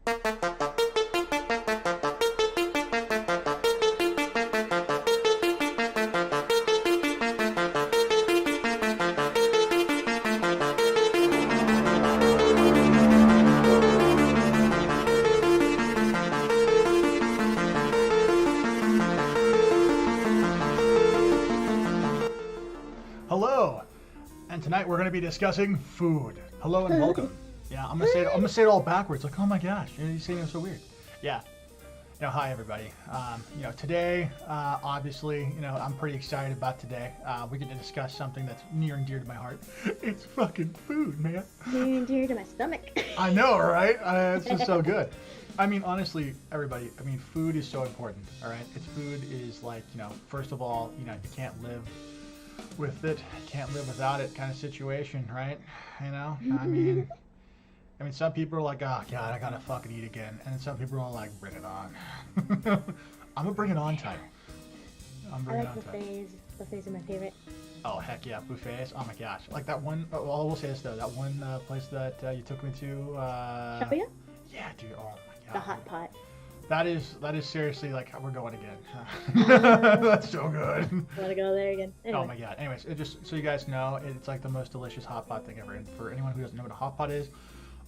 Hello, and tonight we're going to be discussing food. Hello and welcome. Yeah, I'm gonna say it all backwards. Like, oh my gosh, you're saying it so weird. Yeah. Hi everybody. Today, obviously, I'm pretty excited about today. We get to discuss something that's near and dear to my heart. It's fucking food, man. Near and dear to my stomach. I know, right? It's just so good. I mean, honestly, everybody, food is so important, all right? Food is like, first of all, you can't live with it, can't live without it kind of situation, right? I mean, some people are like, oh God, I gotta fucking eat again, and then some people are like, bring it on. I'm a bring it on type. I like buffets. Buffets are my favorite. Oh heck yeah, buffets! Oh my gosh, like that one. Well, I will say this though, that one place that you took me to. Shapoya? Yeah, dude. Oh my God. The hot pot. That is seriously like we're going again. That's so good. Wanna go there again? Anyway. Oh my God. Anyways, just so you guys know, it's like the most delicious hot pot thing ever. And for anyone who doesn't know what a hot pot is,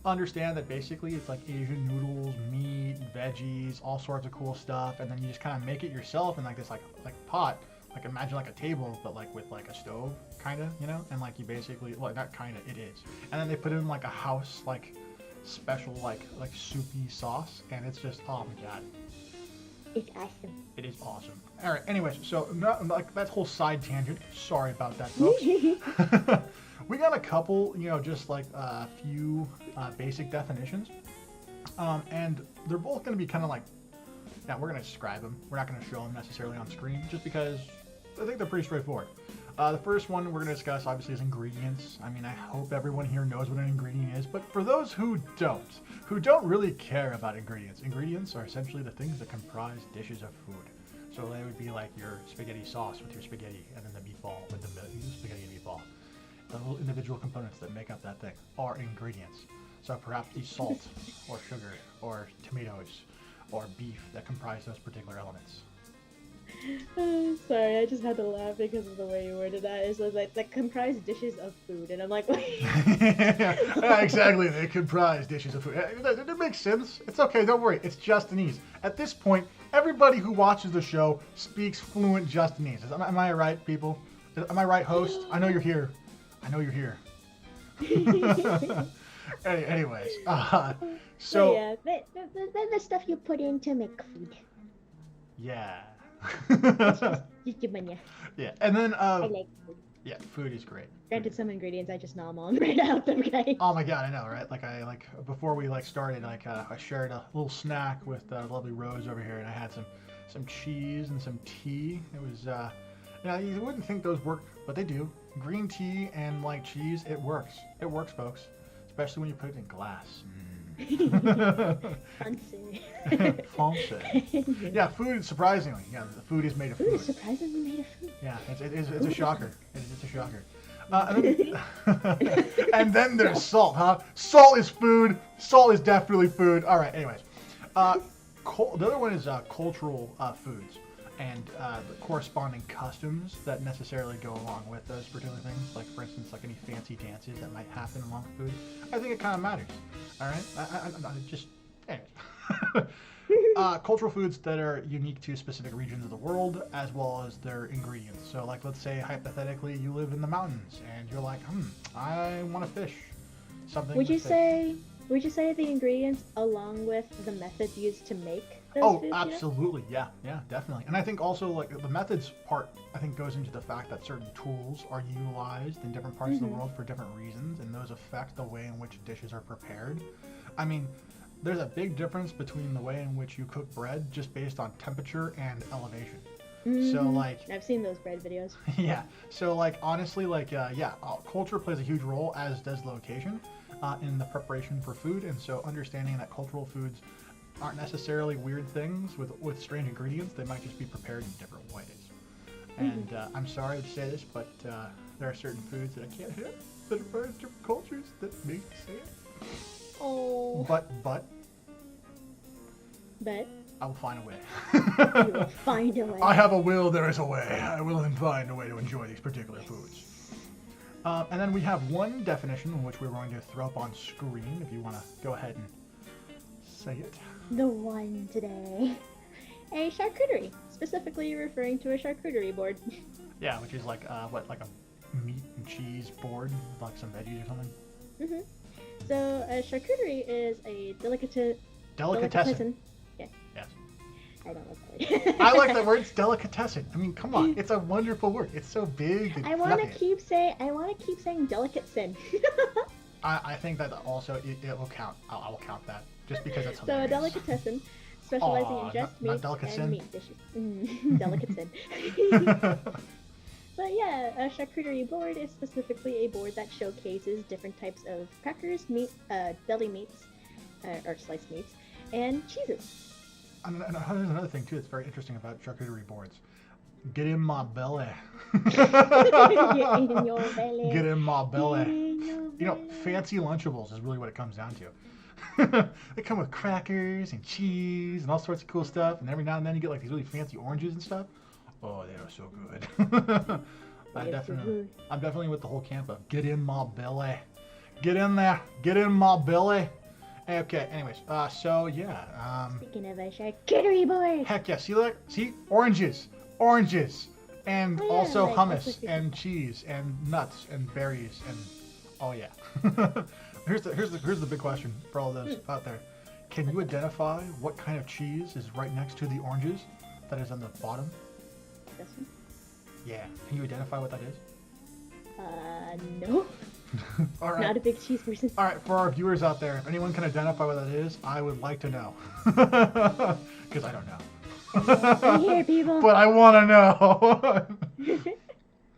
understand that basically it's like Asian noodles, meat, veggies, all sorts of cool stuff, and then you just kind of make it yourself in like this like pot. Like imagine like a table, but like with like a stove, kind of, and like you basically, well, not kind of, it is. And then they put it in like a house like special like soupy sauce, and it's just, oh my God, it's awesome. it is awesome. All right, anyways, so like that whole side tangent, sorry about that, folks. We got a couple, just like a few basic definitions, and they're both going to be kind of like, now we're going to describe them, we're not going to show them necessarily on screen just because I think they're pretty straightforward. The first one we're going to discuss, obviously, is ingredients. I hope everyone here knows what an ingredient is, but for those who don't really care about ingredients, ingredients are essentially the things that comprise dishes of food. So they would be like your spaghetti sauce with your spaghetti, and then the meatball with the spaghetti and meatball. The little individual components that make up that thing are ingredients. So perhaps the salt, or sugar, or tomatoes, or beef that comprise those particular elements. Sorry, I just had to laugh because of the way you worded that. It was like, that comprise dishes of food, and I'm like, wait. Yeah, exactly, they comprise dishes of food. It makes sense. It's okay, don't worry. It's Justinese. At this point, everybody who watches the show speaks fluent Justinese. Am I right, people? Am I right, host? I know you're here. Anyways, so yeah, the stuff you put in to make food. Yeah. Just give me. Yeah, and then I like food. Yeah, food is great. Granted, some ingredients I just nom on right out them, guys. Oh my God, I know, right? Like before we started, I shared a little snack with lovely Rose over here, and I had some cheese and some tea. It was you wouldn't think those work, but they do. Green tea and like cheese, it works. It works, folks. Especially when you put it in glass. Fancy. Fancy. Yeah, food, surprisingly. Yeah, the food is made of food. Food is surprisingly made of food. Yeah, it's a shocker. It's a shocker. And then there's salt, huh? Salt is food. Salt is definitely food. All right, anyways. The other one is cultural foods and the corresponding customs that necessarily go along with those particular things. Like, for instance, like any fancy dances that might happen along with food. I think it kind of matters. All right? I just... Anyways. Cultural foods that are unique to specific regions of the world, as well as their ingredients. So, like, let's say, hypothetically, you live in the mountains, and you're like, I want to fish. Something Would you say the ingredients along with the methods used to make those foods? Oh, absolutely. Yeah, definitely. And I think also, like, the methods part, I think, goes into the fact that certain tools are utilized in different parts of the world for different reasons, and those affect the way in which dishes are prepared. I mean, there's a big difference between the way in which you cook bread just based on temperature and elevation. So, like... I've seen those bread videos. Yeah. So, like, honestly, like, culture plays a huge role, as does location, in the preparation for food. And so understanding that cultural foods aren't necessarily weird things with strange ingredients. They might just be prepared in different ways. And I'm sorry to say this, but there are certain foods that I can't have that are part of different cultures that make me say it. Oh. But But I will find a way. you will find a way. I have a will, there is a way. I will find a way to enjoy these particular foods. And then we have one definition, which we're going to throw up on screen, if you want to go ahead and say it. The one today. A charcuterie, specifically referring to a charcuterie board. Yeah, which is like, like a meat and cheese board with like some veggies or something? Mm-hmm. So a charcuterie is a delicatessen. Yeah. Yes. I don't like that word. I like that word. It's delicatessen. I mean, come on. It's a wonderful word. It's so big. And I want to keep saying delicate sin. I think that also it will count. I will count that just because it's hilarious. So a delicatessen, specializing in just meat and meat dishes. Delicate sin. But yeah, a charcuterie board is specifically a board that showcases different types of crackers, meat, deli meats, or sliced meats, and cheeses. And there's another thing too that's very interesting about charcuterie boards. Get in my belly. Get in your belly. Get in my belly. In your belly. Fancy Lunchables is really what it comes down to. They come with crackers and cheese and all sorts of cool stuff, and every now and then you get like these really fancy oranges and stuff. Oh, they are so good. I'm definitely with the whole camp of get in my belly. Get in there. Get in my belly. Okay, anyways, so yeah. Speaking of a charcuterie board. Heck yeah, see, oranges, and also like, hummus and cheese and nuts and berries and oh yeah. here's the big question for all those out there. Can you identify what kind of cheese is right next to the oranges that is on the bottom? This one? Yeah. Can you identify what that is? No. All right. Not a big cheese person. All right, for our viewers out there, if anyone can identify what that is, I would like to know. Because I don't know. Here, people. But I want to know.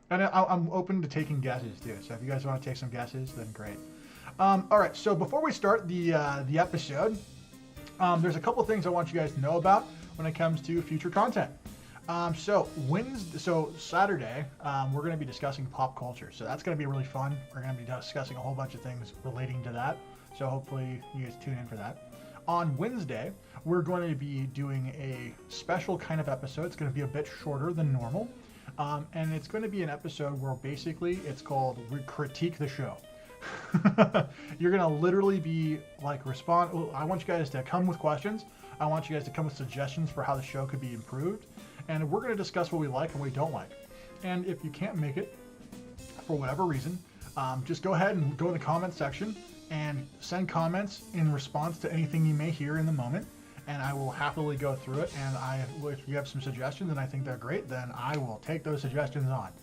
And I'm open to taking guesses, too. So if you guys want to take some guesses, then great. All right, so before we start the episode, there's a couple things I want you guys to know about when it comes to future content. So Saturday, we're going to be discussing pop culture. So that's going to be really fun. We're going to be discussing a whole bunch of things relating to that. So hopefully you guys tune in for that. On Wednesday, we're going to be doing a special kind of episode. It's going to be a bit shorter than normal. And it's going to be an episode where basically it's called Critique the Show. You're going to literally be like I want you guys to come with questions. I want you guys to come with suggestions for how the show could be improved. And we're going to discuss what we like and what we don't like. And if you can't make it, for whatever reason, just go ahead and go in the comments section and send comments in response to anything you may hear in the moment. And I will happily go through it. And if you have some suggestions and I think they're great, then I will take those suggestions on.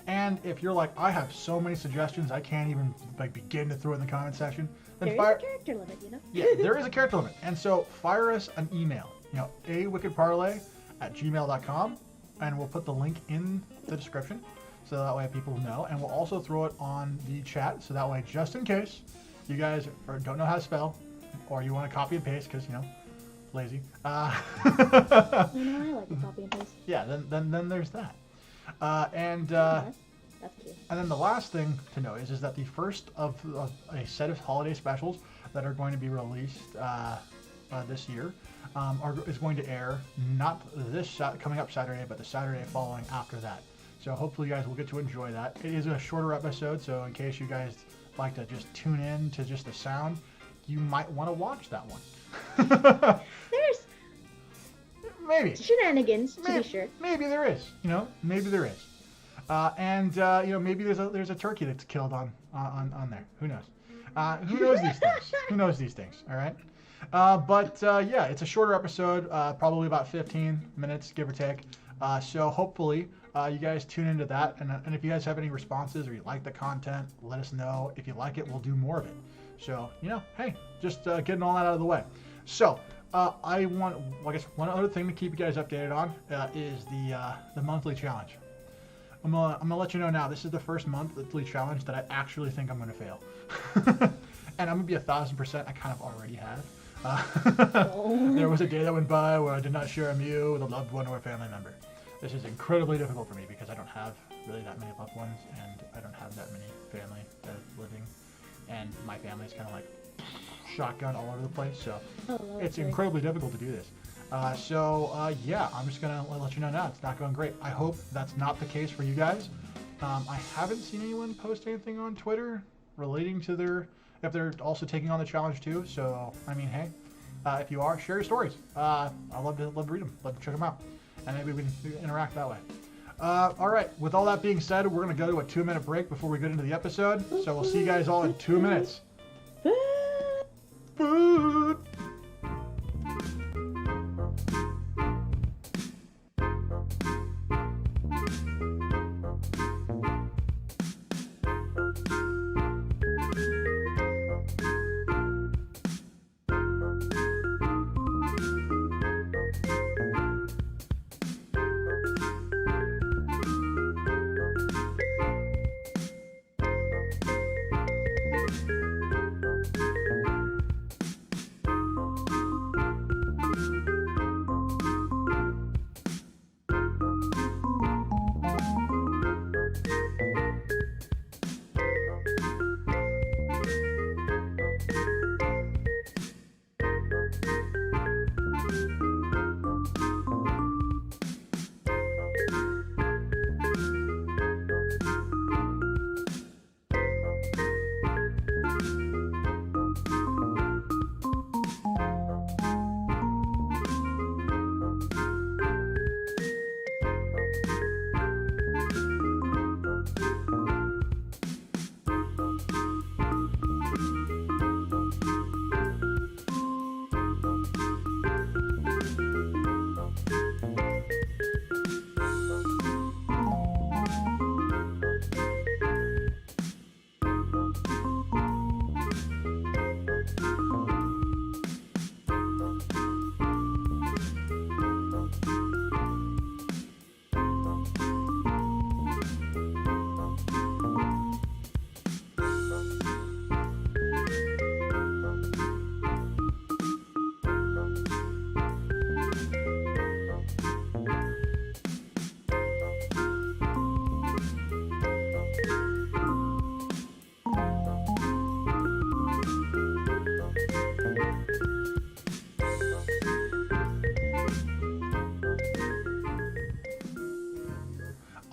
And if you're like, I have so many suggestions, I can't even begin to throw it in the comment section. Then there is a character limit, you know? Yeah, there is a character limit. And so fire us an email, awickedparley@gmail.com, and we'll put the link in the description so that way people know. And we'll also throw it on the chat so that way, just in case you guys don't know how to spell or you want to copy and paste because, lazy. I like to copy and paste. Yeah, then there's that. That's cute. And then the last thing to know is that the first of a set of holiday specials that are going to be released this year is going to air not this coming up Saturday, but the Saturday following after that. So hopefully you guys will get to enjoy that. It is a shorter episode, so in case you guys like to just tune in to just the sound, you might want to watch that one. There's maybe shenanigans, to be sure. Maybe there is. Maybe there is. Maybe there's a turkey that's killed on there. Who knows? Who knows these things? Who knows these things? All right. Yeah, it's a shorter episode, probably about 15 minutes, give or take. So hopefully you guys tune into that. And if you guys have any responses or you like the content, let us know. If you like it, we'll do more of it. So, hey, just getting all that out of the way. So, I guess one other thing to keep you guys updated on is the monthly challenge. I'm gonna let you know now. This is the first monthly challenge that I actually think I'm gonna fail, and I'm gonna be 1,000%. I kind of already have. There was a day that went by where I did not share a meal with a loved one or a family member. This is incredibly difficult for me because I don't have really that many loved ones, and I don't have that many family that are living, and my family is kind of like shotgun all over the place. So it's incredibly difficult to do this. Yeah, I'm just gonna let you know now. It's not going great. I hope that's not the case for you guys. I haven't seen anyone post anything on Twitter relating to if they're also taking on the challenge too. So, I mean, hey, if you are, share your stories. I love to read them. Love to check them out, and maybe we can interact that way. All right. With all that being said, we're gonna go to a 2-minute break before we get into the episode. So we'll see you guys all in 2 minutes. Food.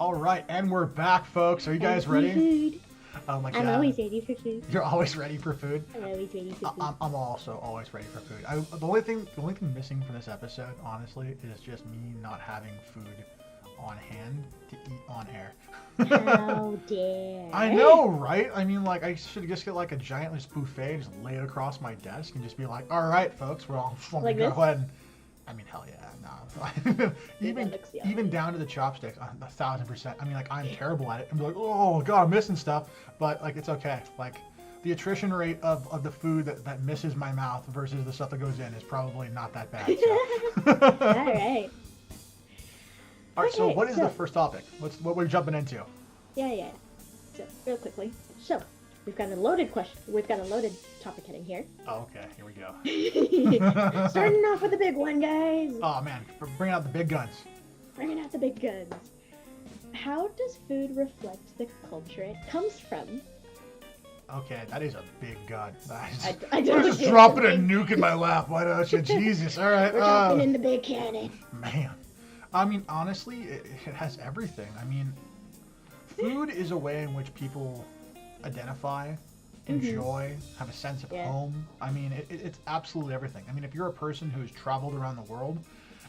All right, and we're back, folks. Are you guys ready? Food. Oh my God. I'm always ready for food. You're always ready for food? I'm always ready for food. I'm also always ready for food. The only thing missing from this episode, honestly, is just me not having food on hand to eat on air. How dare. I know, right? I mean, like, I should just get like a giant buffet and just lay it across my desk and just be like, all right, folks, we're all going to go ahead and... I mean, hell yeah, no. even down to the chopsticks, 1,000%. I mean, like, I'm terrible at it. I'm like, oh God, I'm missing stuff. But like, it's okay. Like, the attrition rate of the food that misses my mouth versus the stuff that goes in is probably not that bad. So. All right. All right. So what is the first topic? What we're jumping into? Yeah. So real quickly. So we've got a loaded question. We've got a loaded topic heading here. Oh, okay. Here we go. Starting off with the big one, guys. Oh man, bring out the big guns. Bringing out the big guns. How does food reflect the culture it comes from? Okay, that is a big gun. I You're just dropping a nuke in my lap. Why don't you? Jesus. All right. We're dropping in the big cannon. Man. I mean, honestly, it has everything. I mean, food is a way in which people identify, enjoy, have a sense of home. I mean, it's absolutely everything. I mean, if you're a person who's traveled around the world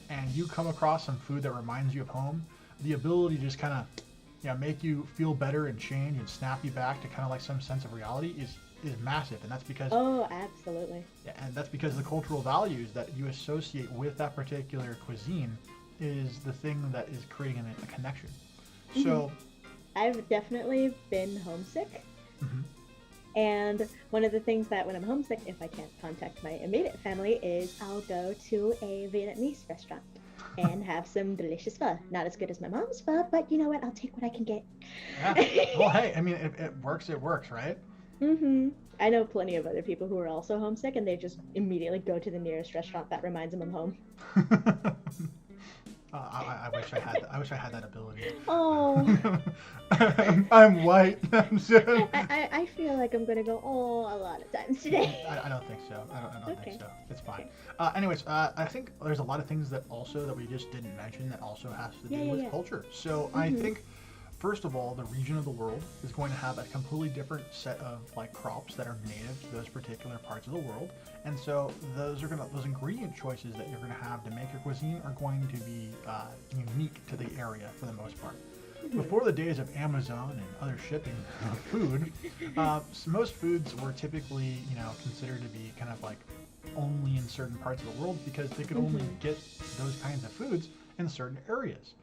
and you come across some food that reminds you of home, the ability to just kind of make you feel better and change and snap you back to kind of like some sense of reality is massive. And that's because... Oh, absolutely. Yeah, and that's because the cultural values that you associate with that particular cuisine is the thing that is creating a connection. So... I've definitely been homesick. Mm-hmm. And one of the things that when I'm homesick, if I can't contact my immediate family, is I'll go to a Vietnamese restaurant and have some delicious pho. Not as good as my mom's pho, but you know what? I'll take what I can get. Yeah. Well, hey, I mean, if it works, right? Mm-hmm. I know plenty of other people who are also homesick, and they just immediately go to the nearest restaurant that reminds them of home. I wish I had. I wish I had that ability. Oh. I'm white. I'm sorry. I feel like I'm gonna go a lot of times today. I don't think so. I don't Okay. think so. It's fine. Okay. Anyways, I think there's a lot of things that we just didn't mention that also has to do with culture. So I think, first of all, the region of the world is going to have a completely different set of like crops that are native to those particular parts of the world, and so those ingredient choices that you're gonna have to make your cuisine are going to be unique to the area for the most part. Before the days of Amazon and other shipping of food, most foods were typically, considered to be kind of like only in certain parts of the world because they could only get those kinds of foods in certain areas.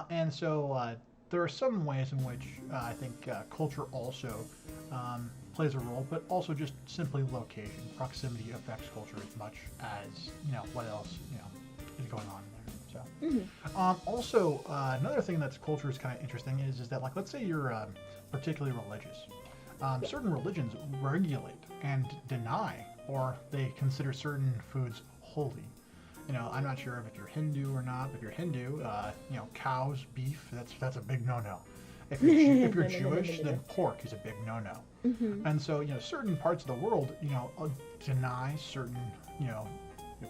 And so there are some ways in which I think culture also plays a role, but also just simply location. Proximity affects culture as much as, what else, is going on there. So, also, another thing that's culture is kind of interesting is that, like, let's say you're particularly religious. Certain religions regulate and deny, or they consider certain foods holy. I'm not sure if you're Hindu or not. But if you're Hindu, cows, beef, that's a big no-no. If you're Jewish, then pork is a big no-no. And so, certain parts of the world, deny certain,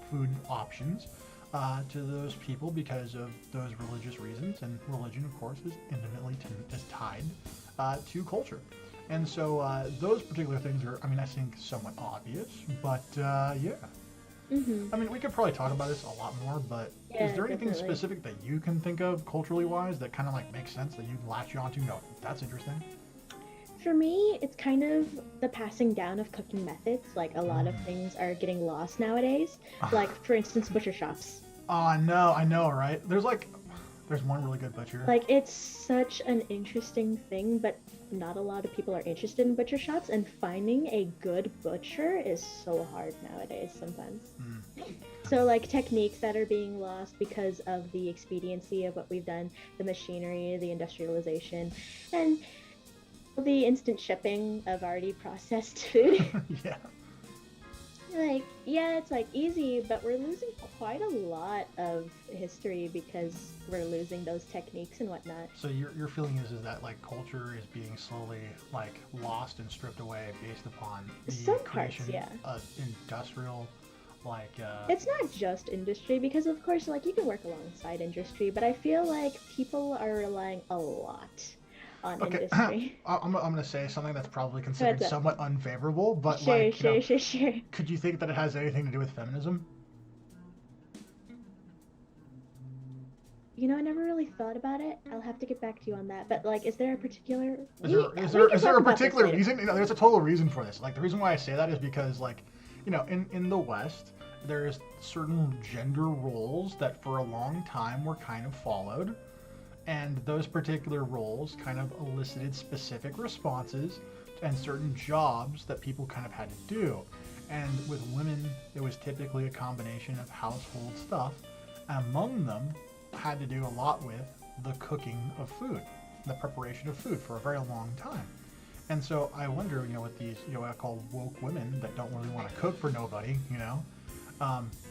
food options to those people because of those religious reasons, and religion, of course, is intimately tied to culture. And so those particular things are, I think, somewhat obvious, but yeah. I mean, we could probably talk about this a lot more, but is there anything specific that you can think of culturally wise that kind of like makes sense that you latch onto? No, that's interesting. For me, it's kind of the passing down of cooking methods. Like, a lot of things are getting lost nowadays. Like, for instance, butcher shops. Oh, no, I know, right? There's one really good butcher. Like, it's such an interesting thing, but not a lot of people are interested in butcher shops, and finding a good butcher is so hard nowadays sometimes. So, like, techniques that are being lost because of the expediency of what we've done, the machinery, the industrialization, and the instant shipping of already processed food. Yeah. Like, yeah, it's like easy, but we're losing quite a lot of history because we're losing those techniques and whatnot. So your feeling is that like culture is being slowly like lost and stripped away based upon the Some creation parts, yeah. of industrial, like. It's not just industry because of course, like, you can work alongside industry, but I feel like people are relying a lot on industry. I'm gonna say something that's probably considered somewhat unfavorable, but sure. Could you think that it has anything to do with feminism? I never really thought about it. I'll have to get back to you on that. But like, is there a particular? Is there a particular reason? There's a total reason for this. Like, the reason why I say that is because, like, in the West, there's certain gender roles that for a long time were kind of followed. And those particular roles kind of elicited specific responses and certain jobs that people kind of had to do. And with women, it was typically a combination of household stuff. Among them had to do a lot with the cooking of food, the preparation of food for a very long time. And so I wonder, with these, what I call woke women that don't really want to cook for nobody,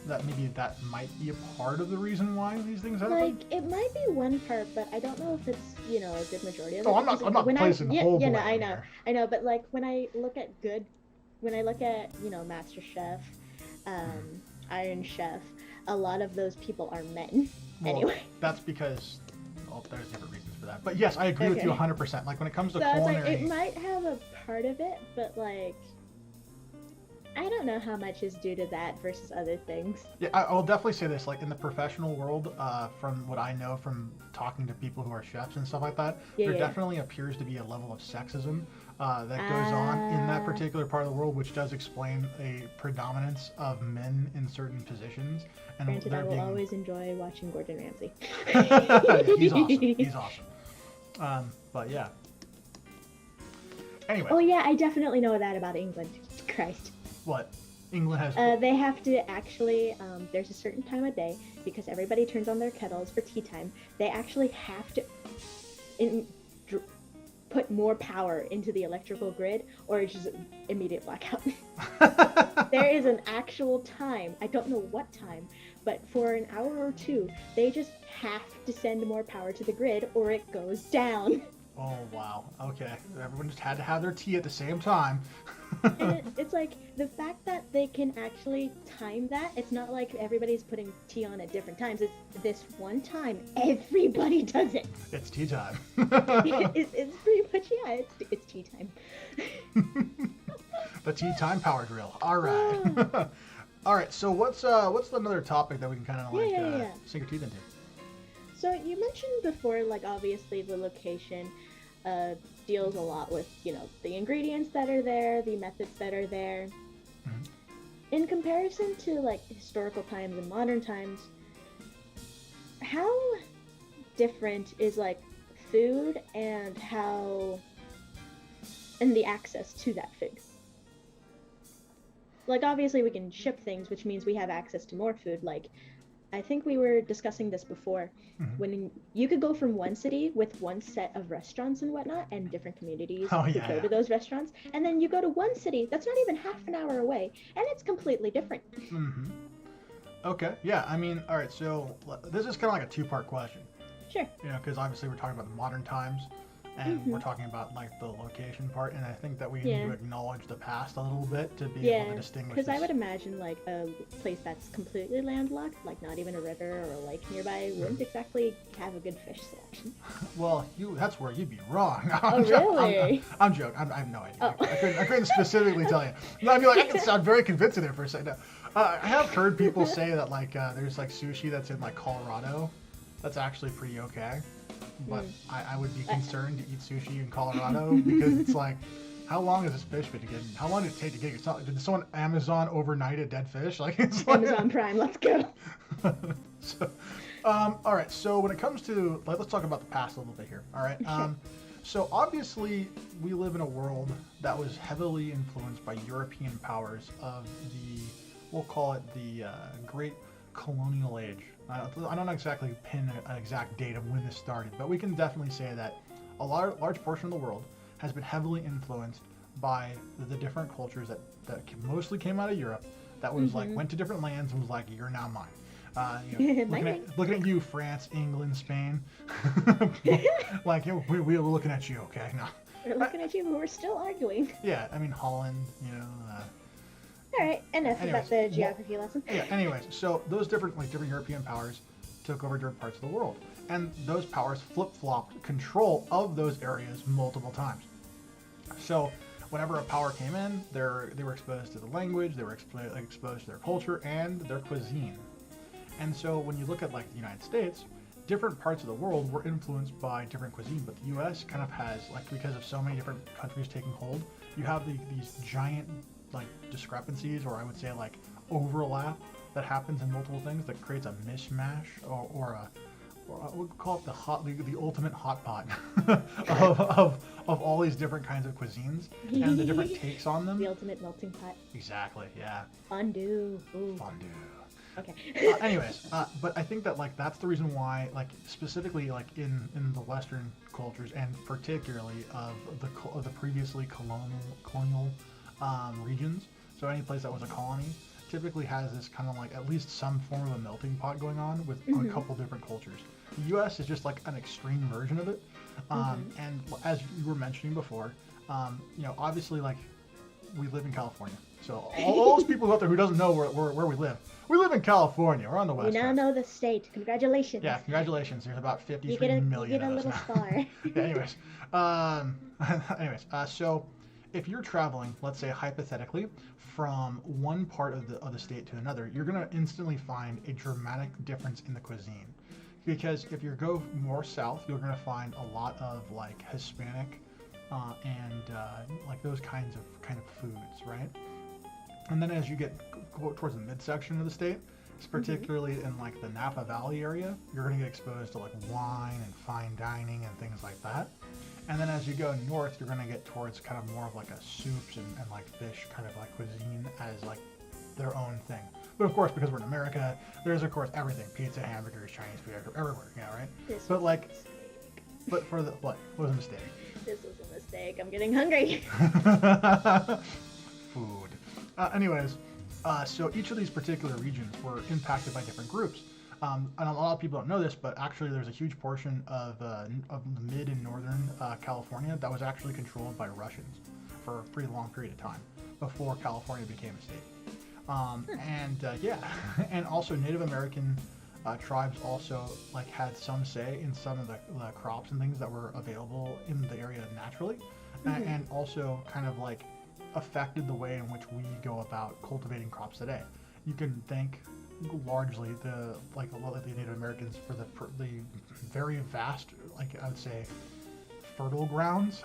that maybe that might be a part of the reason why these things happen. Like, it might be one part, but I don't know if it's, a good majority of it. Oh, I'm not placing whole blame here. I know, but like, when I look at Master Chef, Iron Chef, a lot of those people are men. Well, anyway. That's because, there's different reasons for that. But yes, I agree with you 100%. Like, when it comes to culinary... It's like, it might have a part of it, but like, I don't know how much is due to that versus other things. Yeah, I'll definitely say this. Like, in the professional world, from what I know from talking to people who are chefs and stuff like that, there definitely appears to be a level of sexism that goes on in that particular part of the world, which does explain a predominance of men in certain positions. And granted, I will always enjoy watching Gordon Ramsay. He's awesome. He's awesome. But yeah. Anyway. Oh yeah, I definitely know that about England. Christ. What? England has... they have to actually, there's a certain time of day, because everybody turns on their kettles for tea time, they actually have to put more power into the electrical grid, or it's just immediate blackout. There is an actual time. I don't know what time, but for an hour or two, they just have to send more power to the grid or it goes down. Oh, wow. Okay. Everyone just had to have their tea at the same time. And it's like the fact that they can actually time that. It's not like everybody's putting tea on at different times. It's this one time everybody does it. It's tea time. It's pretty much, yeah, it's tea time. The tea time power drill. All right. All right. So what's another topic that we can kind of like sink our teeth into? So you mentioned before, like obviously the location deals a lot with, you know, the ingredients that are there, the methods that are there. Mm-hmm. In comparison to like historical times and modern times, how different is like food and the access to that food? Like obviously we can ship things, which means we have access to more food. Like I think we were discussing this before, when you could go from one city with one set of restaurants and whatnot, and different communities who go to those restaurants, and then you go to one city that's not even half an hour away, and it's completely different. Mm-hmm. Okay, yeah, I mean, all right, so this is kind of like a two-part question. Sure. You know, because obviously we're talking about the modern times, and we're talking about like the location part, and I think that we need to acknowledge the past a little bit to be able to distinguish. Because I would imagine like a place that's completely landlocked, like not even a river or a lake nearby, wouldn't exactly have a good fish selection. Well, that's where you'd be wrong. Really? I'm joking. I have no idea. Oh. I couldn't specifically tell you. No, I mean, like, I can sound very convincing there for a second. No. I have heard people say that like there's like sushi that's in like Colorado, that's actually pretty okay. But I would be concerned to eat sushi in Colorado because it's like, how long is this fish been getting? How long did it take to get it? Did someone Amazon overnight a dead fish? Like it's like, Amazon Prime, let's go. So, all right. So when it comes to let's talk about the past a little bit here. All right. So obviously we live in a world that was heavily influenced by European powers of we'll call it the Great Colonial Age. I don't exactly pin an exact date of when this started, but we can definitely say that a large portion of the world has been heavily influenced by the different cultures that mostly came out of Europe, that was like went to different lands and was like, you're now mine. You know, looking at you, France, England, Spain. Like, we're looking at you, okay? No. We're looking at you, but we're still arguing. Yeah, I mean, Holland, you know. All right, enough about the geography lesson. Yeah, anyways, so those different European powers took over different parts of the world. And those powers flip-flopped control of those areas multiple times. So whenever a power came in, they were exposed to the language, they were exposed to their culture and their cuisine. And so when you look at like the United States, different parts of the world were influenced by different cuisine, but the U.S. kind of has, like, because of so many different countries taking hold, you have these giant like discrepancies, or I would say like overlap, that happens in multiple things that creates a mishmash, or we'll call it the ultimate hot pot of all these different kinds of cuisines and the different takes on them. The ultimate melting pot. Exactly. Yeah. Fondue. Ooh. Fondue. Okay. Anyways, but I think that like that's the reason why, like specifically like in the Western cultures, and particularly of the previously colonial regions, so any place that was a colony typically has this kind of like at least some form of a melting pot going on with a couple different cultures. The U.S. is just like an extreme version of it, and as you were mentioning before, you know, obviously like we live in California, so all those people out there who doesn't know where we live in California. We're on the West. You now know the state. Congratulations. Yeah, congratulations. There's about 53 million. You get a little star. Yeah, anyways, so if you're traveling, let's say hypothetically, from one part of the state to another, you're going to instantly find a dramatic difference in the cuisine. Because if you go more south, you're going to find a lot of like Hispanic and like those kinds of foods, right? And then as you get towards the midsection of the state, particularly in like the Napa Valley area, you're going to get exposed to like wine and fine dining and things like that. And then as you go north, you're going to get towards kind of more of like a soups and like fish kind of like cuisine as like their own thing. But of course, because we're in America, there's of course everything: pizza, hamburgers, Chinese food, everywhere. Yeah, right. But like, but for the what was a mistake? This was a mistake. I'm getting hungry. Food. Anyways, So each of these particular regions were impacted by different groups. And a lot of people don't know this, but actually there's a huge portion of the mid and northern California that was actually controlled by Russians for a pretty long period of time before California became a state. Yeah, and also Native American tribes also like had some say in some of the crops and things that were available in the area naturally, and also kind of like affected the way in which we go about cultivating crops today. You can thank largely a lot of the Native Americans for the very vast, like I would say, fertile grounds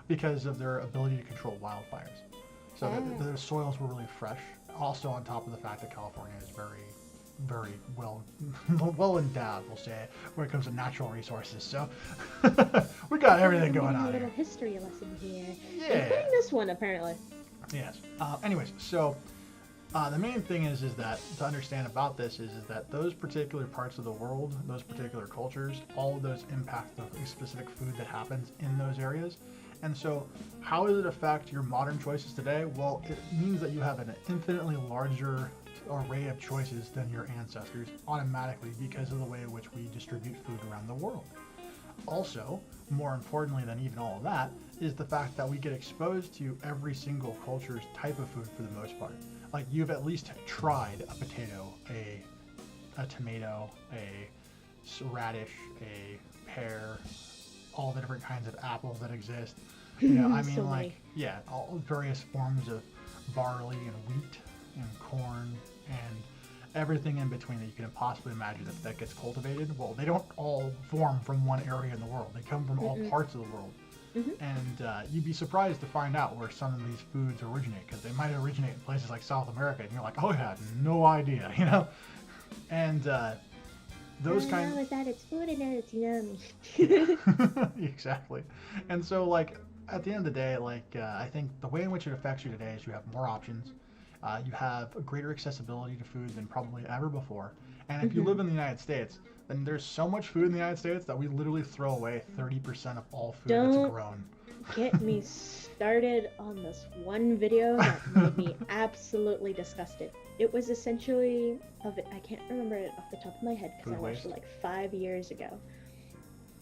because of their ability to control wildfires. So the soils were really fresh. Also, on top of the fact that California is very, very well endowed, we'll say, when it comes to natural resources. So we got everything going on. A little history lesson here. Yeah. Including this one, apparently. Yes. Anyways, so the main thing is that to understand about this is that those particular parts of the world, those particular cultures, all of those impact the specific food that happens in those areas. And so how does it affect your modern choices today? Well, it means that you have an infinitely larger array of choices than your ancestors automatically because of the way in which we distribute food around the world. Also, more importantly than even all of that, is the fact that we get exposed to every single culture's type of food for the most part. Like, you've at least tried a potato, a tomato, a radish, a pear, all the different kinds of apples that exist. You know, I mean, all various forms of barley and wheat and corn and everything in between that you can possibly imagine that gets cultivated. Well, they don't all form from one area in the world. They come from all parts of the world. And you'd be surprised to find out where some of these foods originate, because they might originate in places like South America, and you're like, oh, I had no idea, you know? And those kinds. How is that? It's food and it's yummy. Exactly. And so, like, at the end of the day, like, I think the way in which it affects you today is you have more options. You have a greater accessibility to food than probably ever before. And if you live in the United States, then there's so much food in the United States that we literally throw away 30% of all food that's grown. Get me started on this one video that made me absolutely disgusted. It was essentially I can't remember it off the top of my head because I watched it like 5 years ago.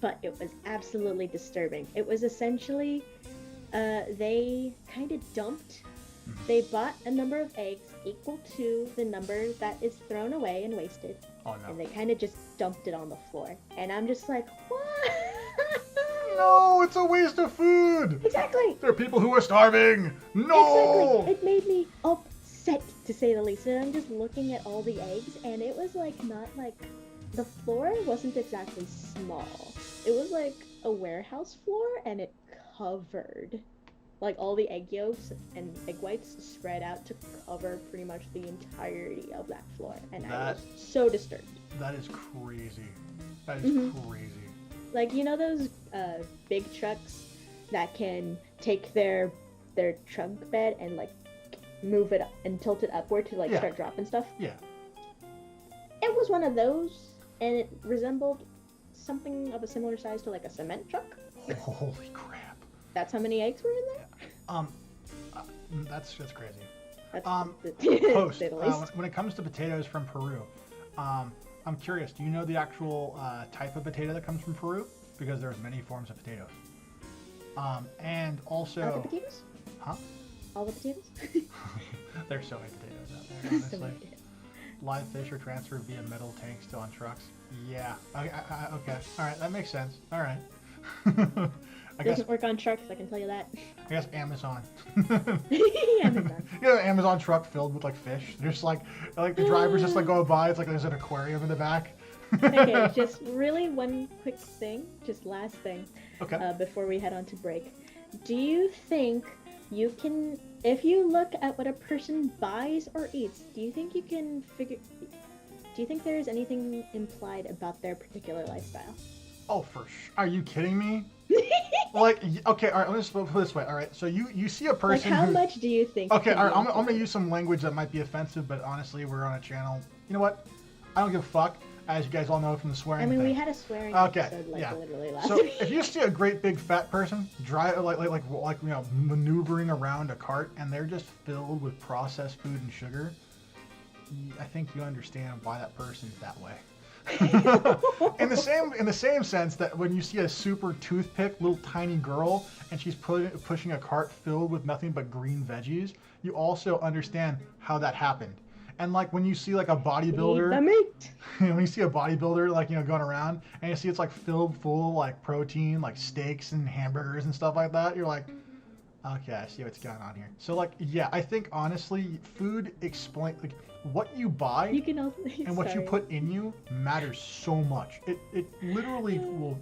But it was absolutely disturbing. It was essentially they kind of they bought a number of eggs equal to the number that is thrown away and wasted. Oh, no. And they kind of just dumped it on the floor. And I'm just like, what? No, it's a waste of food. Exactly. There are people who are starving. No. Exactly. It made me upset, to say the least. And I'm just looking at all the eggs, and it was like not like the floor wasn't exactly small. It was like a warehouse floor, and it covered like all the egg yolks and egg whites spread out to cover pretty much the entirety of that floor, and I was so disturbed. That is crazy. That is crazy. Like, you know those big trucks that can take their trunk bed and like move it up and tilt it upward to like start dropping stuff? Yeah. It was one of those, and it resembled something of a similar size to like a cement truck. Holy crap. That's how many eggs were in there? That's crazy. That's Post, when it comes to potatoes from Peru, I'm curious, do you know the actual type of potato that comes from Peru? Because there's many forms of potatoes. And also... All the potatoes? Huh? All the potatoes? There's so many potatoes out there, honestly. So live fish are transferred via metal tanks to on trucks. Yeah. Okay. All right, that makes sense. All right. It doesn't work on trucks, I can tell you that. I guess Amazon. Amazon. You know, an Amazon truck filled with like fish. There's like the drivers just like go by. It's like there's an aquarium in the back. Okay, just really one quick thing, just last thing. Okay. Before we head on to break, do you think you can, if you look at what a person buys or eats, do you think you can figure? Do you think there is anything implied about their particular lifestyle? Oh, for sure. Are you kidding me? Like, okay, all right, let's put it this way. All right, so you see a person like, how much do you think? Okay, all right, I'm going to use some language that might be offensive, but honestly, we're on a channel. You know what? I don't give a fuck. as you guys all know from the swearing. I mean, thing. we had a swearing Okay, episode literally last So week. if you see a great big fat person like maneuvering around a cart and they're just filled with processed food and sugar, I think you understand why that person's that way. in the same sense that when you see a super toothpick little tiny girl and she's pushing a cart filled with nothing but green veggies, you also understand how that happened. And like when you see like a bodybuilder, when you see a bodybuilder like going around and you see it's like filled full of like protein, like steaks and hamburgers and stuff like that, you're like, okay, I see what's going on here. So like, yeah, I think honestly, food like what you buy and what you put in you matters so much. It literally will.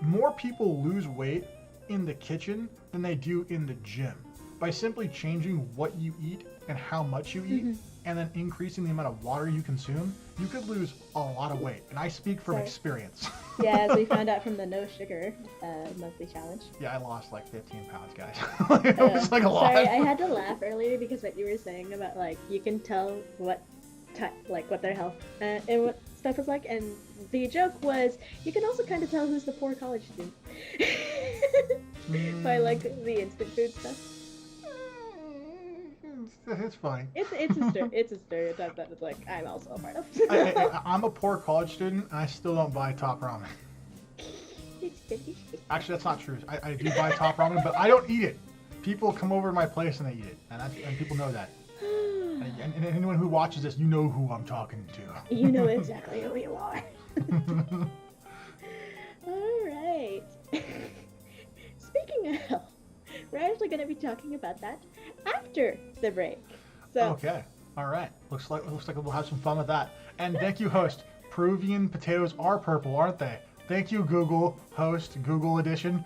More people lose weight in the kitchen than they do in the gym by simply changing what you eat and how much you eat, and then increasing the amount of water you consume. You could lose a lot of weight, and I speak from experience. Yeah, as we found out from the no sugar monthly challenge. Yeah, I lost like 15 pounds, guys. It was like a lot. Sorry, I had to laugh earlier because what you were saying about like you can tell what their health and what stuff is like, and the joke was you can also kind of tell who's the poor college student by like the instant food stuff. It's funny. It's a stereotype that it's like I'm also a part of. I'm a poor college student and I still don't buy top ramen. Actually, that's not true. I do buy top ramen, but I don't eat it. People come over to my place and they eat it, and people know that. And anyone who watches this, you know who I'm talking to. You know exactly who you are. All right. Speaking of health, we're actually going to be talking about that after the break. So. Okay. All right. Looks like we'll have some fun with that. And thank you, host. Peruvian potatoes are purple, aren't they? Thank you, Google host, Google edition.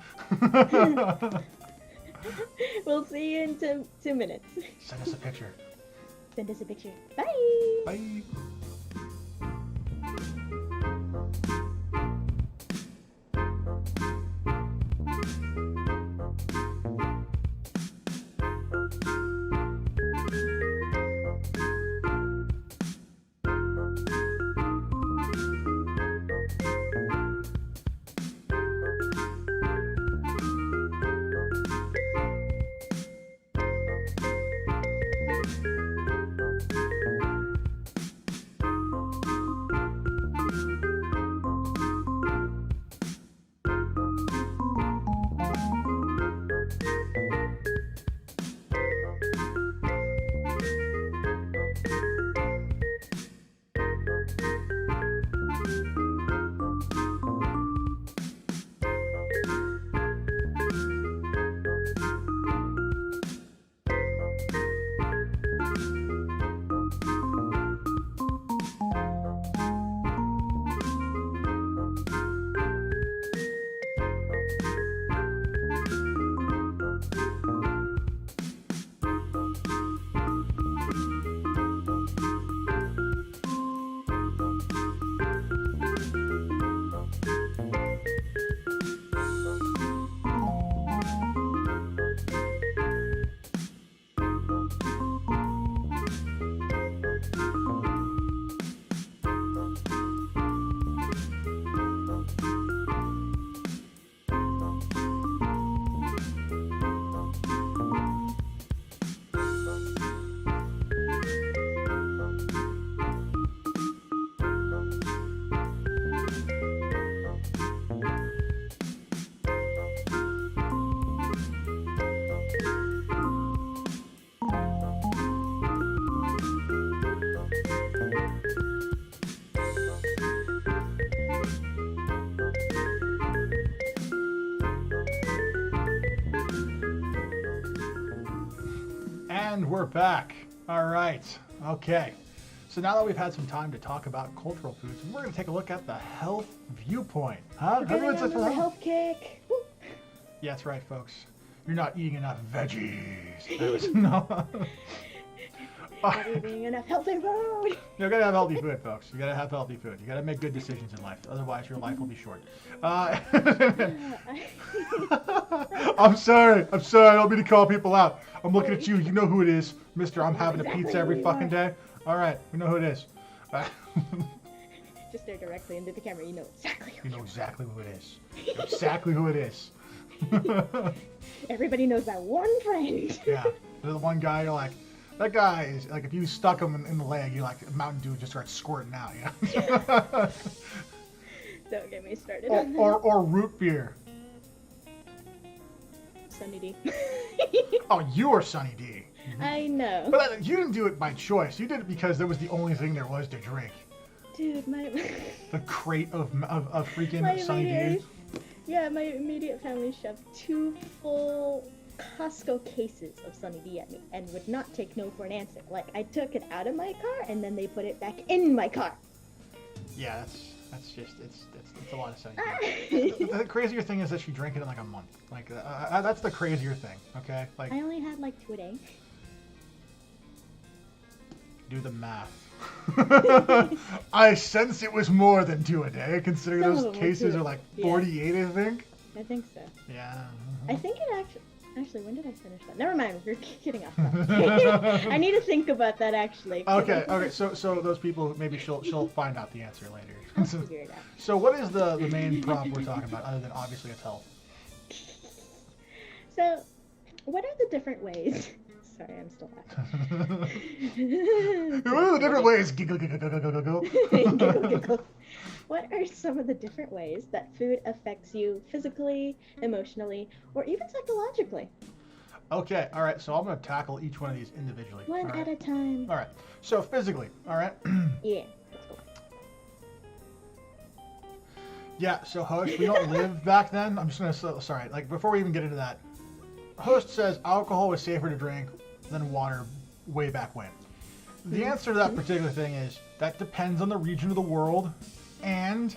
We'll see you in 2 minutes. Send us a picture. Send us a picture. Bye. Bye. And we're back. All right. Okay. So now that we've had some time to talk about cultural foods, we're going to take a look at the health viewpoint. Huh? Everyone's on the health kick. Woo. Yeah, that's right, folks. You're not eating enough veggies. No. Not eating enough healthy food. You gotta have healthy food, folks. You gotta have healthy food. You gotta make good decisions in life. Otherwise, your life will be short. I'm sorry. I don't mean to call people out. I'm looking at you. You know who it is, Mister. I'm having a pizza every fucking day. All right, we know who it is. just stare directly into the camera. You know exactly. You know exactly who it is. You know exactly who it is. Everybody knows that one friend. Yeah, the one guy you're like, that guy is like, if you stuck him in the leg, you're like, Mountain Dew just starts squirting out. You know? Don't get me started. Or root beer. Sunny D. Oh, you are Sunny D. I know. But you didn't do it by choice. You did it because that was the only thing there was to drink. Dude, the crate of freaking Sunny D. Yeah, my immediate family shoved 2 full Costco cases of Sunny D at me and would not take no for an answer. Like, I took it out of my car and then they put it back in my car. Yeah, that's just it's a lot of Sunny D. The crazier thing is that she drank it in like a month. Like that's the crazier thing. Okay, like I only had like 2 a day. Do the math. I sense it was more than 2 a day, considering those cases are like 48, I think. I think so. Yeah. I think it actually, when did I finish that? Never mind, we're getting off that. I need to think about that actually. Okay, so those people, maybe she'll find out the answer later. I'll figure it out. So what is the main prompt we're talking about, other than obviously it's health? So, what are the different ways? Sorry, I'm still laughing. What are the different ways? Giggle, giggle, giggle, giggle, giggle. Giggle, giggle. What are some of the different ways that food affects you physically, emotionally, or even psychologically? Okay, all right, so I'm going to tackle each one of these individually. One at a time. All right, so physically, all right? Yeah, let's go. Yeah, so host, we don't live back then. I'm just going to, sorry, like before we even get into that, host says alcohol was safer to drink than water way back when. The answer to that particular thing is that depends on the region of the world, and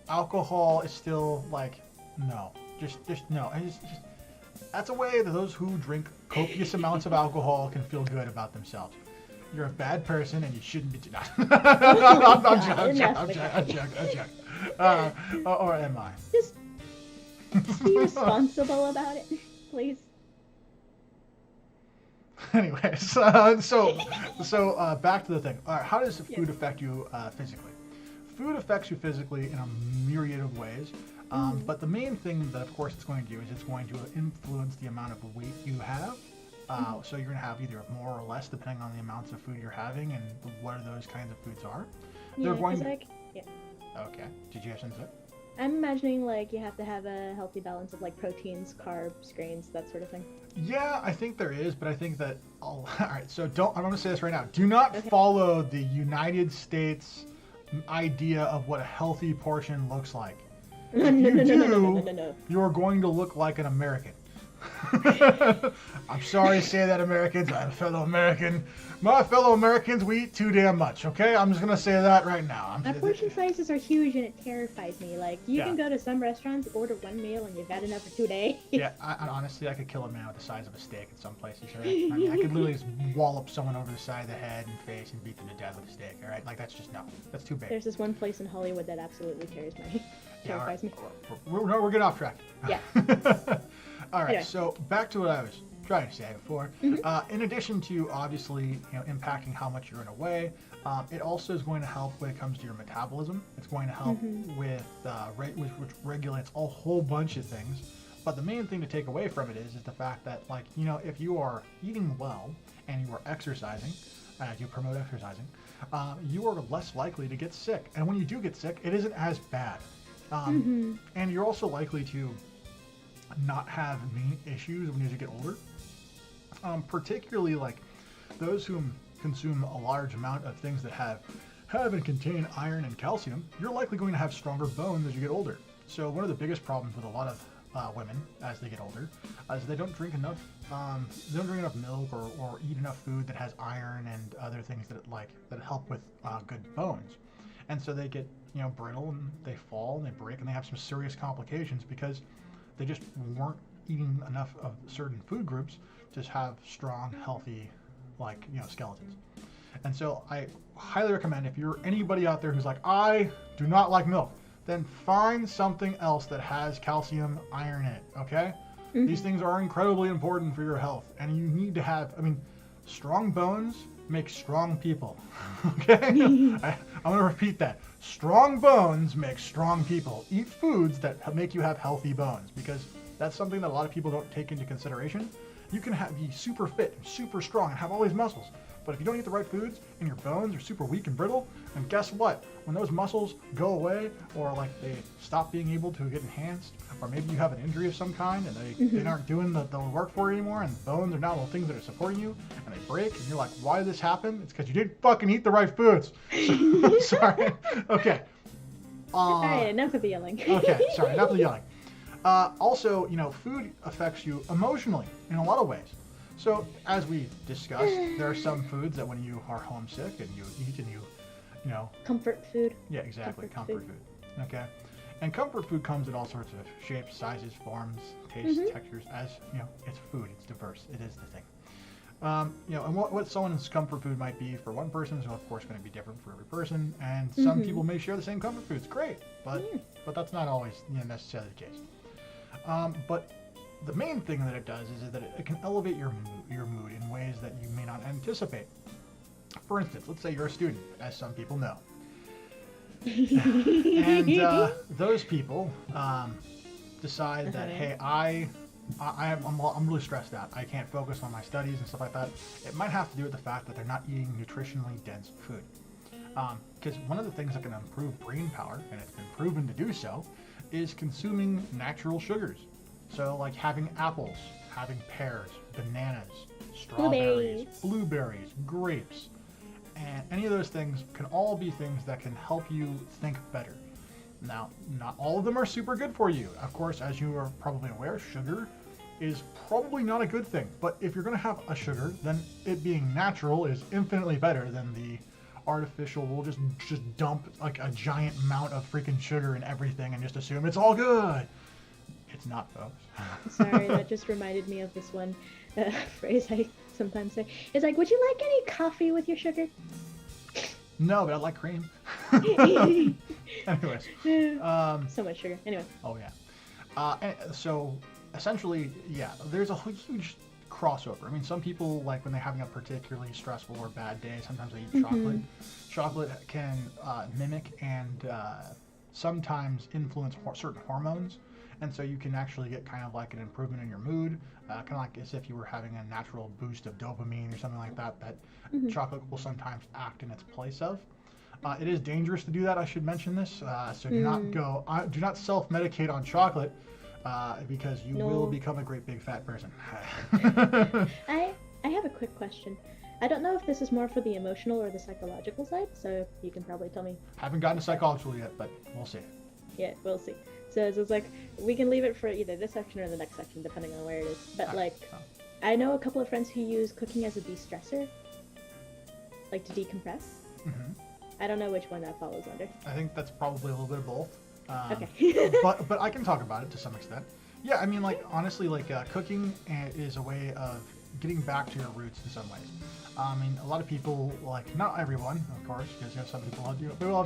alcohol is still like, no, just no. That's a way that those who drink copious amounts of alcohol can feel good about themselves. You're a bad person and you shouldn't be. I'm joking. Or am I? Just be responsible about it, please. Anyways, so back to the thing. All right, how does food affect you physically? Food affects you physically in a myriad of ways, but the main thing that, of course, it's going to do is it's going to influence the amount of weight you have. So you're going to have either more or less depending on the amounts of food you're having and what those kinds of foods are. Yeah, Okay. Did you have something to say? I'm imagining like you have to have a healthy balance of like proteins, carbs, grains, that sort of thing. Yeah, I think there is, but I think that all right. So I'm going to say this right now. Do not follow the United States idea of what a healthy portion looks like. If you do, you're going to look like an American. I'm sorry to say that, Americans. I'm a fellow American. My fellow Americans, we eat too damn much, okay? I'm just going to say that right now. Our portion sizes are huge and it terrifies me. Like, you can go to some restaurants, order 1 meal, and you've had enough for 2 days. Yeah, honestly, I could kill a man with the size of a steak in some places, all right? I mean, I could literally just wallop someone over the side of the head and face and beat them to death with a steak, all right? Like, that's just, no. That's too big. There's this one place in Hollywood that absolutely terrifies me. We're getting off track. Yeah. All right, anyway. So back to what I was trying to say before. In addition to obviously impacting how much you're going to weigh, it also is going to help when it comes to your metabolism. It's going to help with which regulates a whole bunch of things. But the main thing to take away from it is the fact that, like, if you are eating well and you are exercising, as you promote exercising, you are less likely to get sick. And when you do get sick, it isn't as bad. And you're also likely to not have main issues when you get older. Particularly like those who consume a large amount of things that have and contain iron and calcium, you're likely going to have stronger bones as you get older. So one of the biggest problems with a lot of women as they get older is they don't drink enough milk or eat enough food that has iron and other things that help with good bones. And so they get brittle and they fall and they break and they have some serious complications because they just weren't eating enough of certain food groups to have strong, healthy, skeletons. And so I highly recommend, if you're anybody out there who's like, I do not like milk, then find something else that has calcium, iron in it, okay? These things are incredibly important for your health, and you need to have, strong bones make strong people. Okay? I'm going to repeat that. Strong bones make strong people. Eat foods that make you have healthy bones, because that's something that a lot of people don't take into consideration. You can be super fit, super strong, and have all these muscles. But if you don't eat the right foods and your bones are super weak and brittle, then guess what? When those muscles go away, or like they stop being able to get enhanced, or maybe you have an injury of some kind and they aren't doing the work for you anymore, and the bones are now the things that are supporting you, and they break, and you're like, why did this happen? It's because you didn't fucking eat the right foods. Sorry. Okay. All right, enough of the yelling. Okay, sorry, enough of the yelling. Also, food affects you emotionally in a lot of ways. So, as we discussed, there are some foods that when you are homesick and you eat and you Comfort food. Yeah, exactly. Comfort food. Okay. And comfort food comes in all sorts of shapes, sizes, forms, tastes, textures. As it's food. It's diverse. It is the thing. And what someone's comfort food might be for one person is, of course, going to be different for every person. And some people may share the same comfort foods. Great, but that's not always necessarily the case. But the main thing that it does is that it can elevate your mood in ways that you may not anticipate. For instance, let's say you're a student, as some people know. And those people decide that, hey, I'm really stressed out. I can't focus on my studies and stuff like that. It might have to do with the fact that they're not eating nutritionally dense food. Because one of the things that can improve brain power, and it's been proven to do so, is consuming natural sugars. So like having apples, having pears, bananas, strawberries, blueberries, grapes, and any of those things can all be things that can help you think better. Now, not all of them are super good for you. Of course, as you are probably aware, sugar is probably not a good thing. But if you're going to have a sugar, then it being natural is infinitely better than the artificial. We'll just dump like a giant amount of freaking sugar in everything and just assume it's all good. It's not, folks. Sorry, that just reminded me of this one phrase I sometimes say. It's like, would you like any coffee with your sugar? No, but I like cream. Anyways. So much sugar. Anyway. Oh, yeah. So, essentially, yeah, there's a huge crossover. I mean, some people, like, when they're having a particularly stressful or bad day, sometimes they eat chocolate. Chocolate can mimic and sometimes influence certain hormones. And so you can actually get kind of like an improvement in your mood, kind of like as if you were having a natural boost of dopamine or something like that, chocolate will sometimes act in its place of. It is dangerous to do that, I should mention this, so do not self-medicate on chocolate, because you will become a great big fat person. I have a quick question. I don't know if this is more for the emotional or the psychological side, so you can probably tell me. Haven't gotten to psychological yet, but we'll see. Yeah, we'll see. So it's like, we can leave it for either this section or the next section, depending on where it is. But I know a couple of friends who use cooking as a de-stressor, like to decompress. I don't know which one that follows under. I think that's probably a little bit of both. Okay. but I can talk about it to some extent. Yeah, I mean, like, honestly, like, cooking is a way of getting back to your roots in some ways. I mean, a lot of people, like, not everyone, of course, because some people have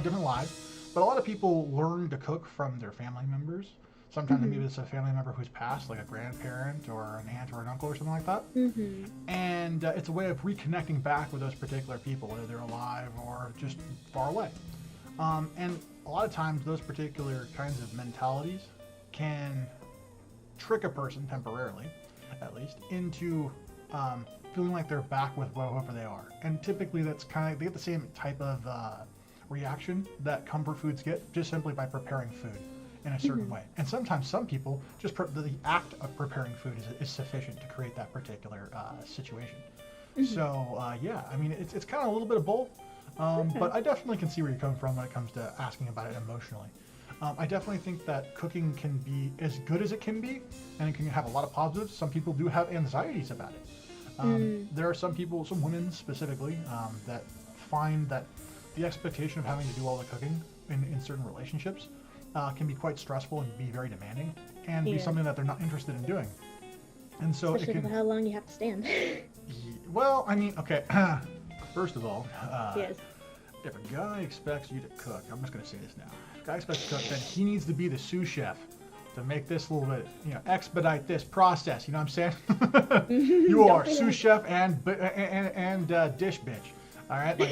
different lives. But a lot of people learn to cook from their family members. Sometimes maybe it's a family member who's passed, like a grandparent or an aunt or an uncle or something like that. And it's a way of reconnecting back with those particular people, whether they're alive or just far away. And a lot of times those particular kinds of mentalities can trick a person temporarily, at least, into feeling like they're back with whoever they are. And typically that's kind of, they get the same type of reaction that comfort foods get just simply by preparing food in a certain way. And sometimes some people, just the act of preparing food is sufficient to create that particular situation. So yeah, I mean, it's kind of a little bit of both, but I definitely can see where you come from when it comes to asking about it emotionally. I definitely think that cooking can be as good as it can be, and it can have a lot of positives. Some people do have anxieties about it. There are some people, some women specifically, that find that the expectation of having to do all the cooking in certain relationships can be quite stressful and be very demanding, and be something that they're not interested in doing. And so especially for how long you have to stand. Well, I mean, okay. First of all, yes. If a guy expects you to cook, I'm just going to say this now. If a guy expects to cook, then he needs to be the sous chef to make this a little bit, expedite this process. You know what I'm saying? You are sous chef and dish bitch. All right, like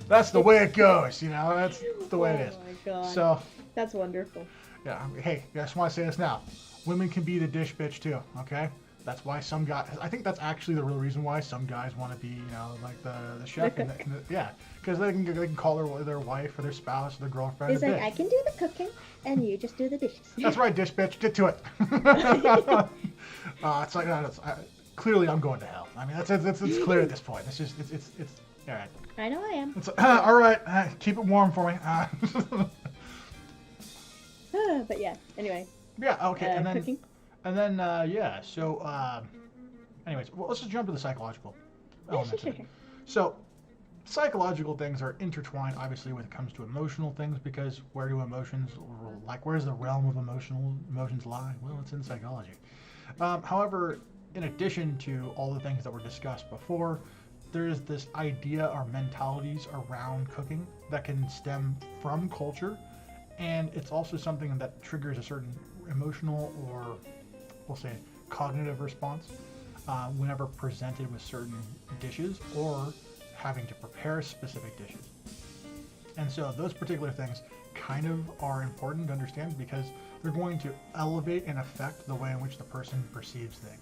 that's the way it goes. That's the way it is. Oh my god. So that's wonderful. Yeah. Hey, I just want to say this now. Women can be the dish bitch too. Okay. That's why some guys. I think that's actually the real reason why some guys want to be, like the chef. Yeah, because they can call their wife or their spouse or their girlfriend. He's like, I can do the cooking, and you just do the dishes. That's right, dish bitch. Get to it. It's like clearly I'm going to hell. I mean, it's clear at this point. It's all right. I know I am. It's all right. Keep it warm for me. But yeah. Anyway. Yeah. Okay. And then. Cooking. And then, yeah, so, anyways, well, let's just jump to the psychological element. Sure. So, psychological things are intertwined, obviously, when it comes to emotional things, because where's the realm of emotions lie? Well, it's in psychology. However, in addition to all the things that were discussed before, there's this idea or mentalities around cooking that can stem from culture, and it's also something that triggers a certain emotional or we'll say cognitive response whenever presented with certain dishes or having to prepare specific dishes. And so those particular things kind of are important to understand because they're going to elevate and affect the way in which the person perceives things.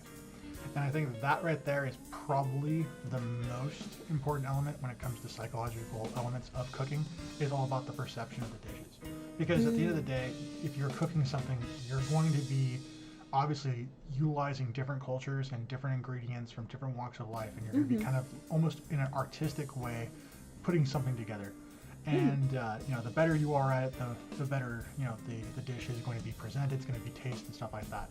And I think that right there is probably the most important element when it comes to psychological elements of cooking, is all about the perception of the dishes. Because at the end of the day, if you're cooking something, you're going to be obviously utilizing different cultures and different ingredients from different walks of life, and you're going to be kind of almost in an artistic way putting something together. And the better you are at it, the better the dish is going to be presented. It's going to be taste and stuff like that.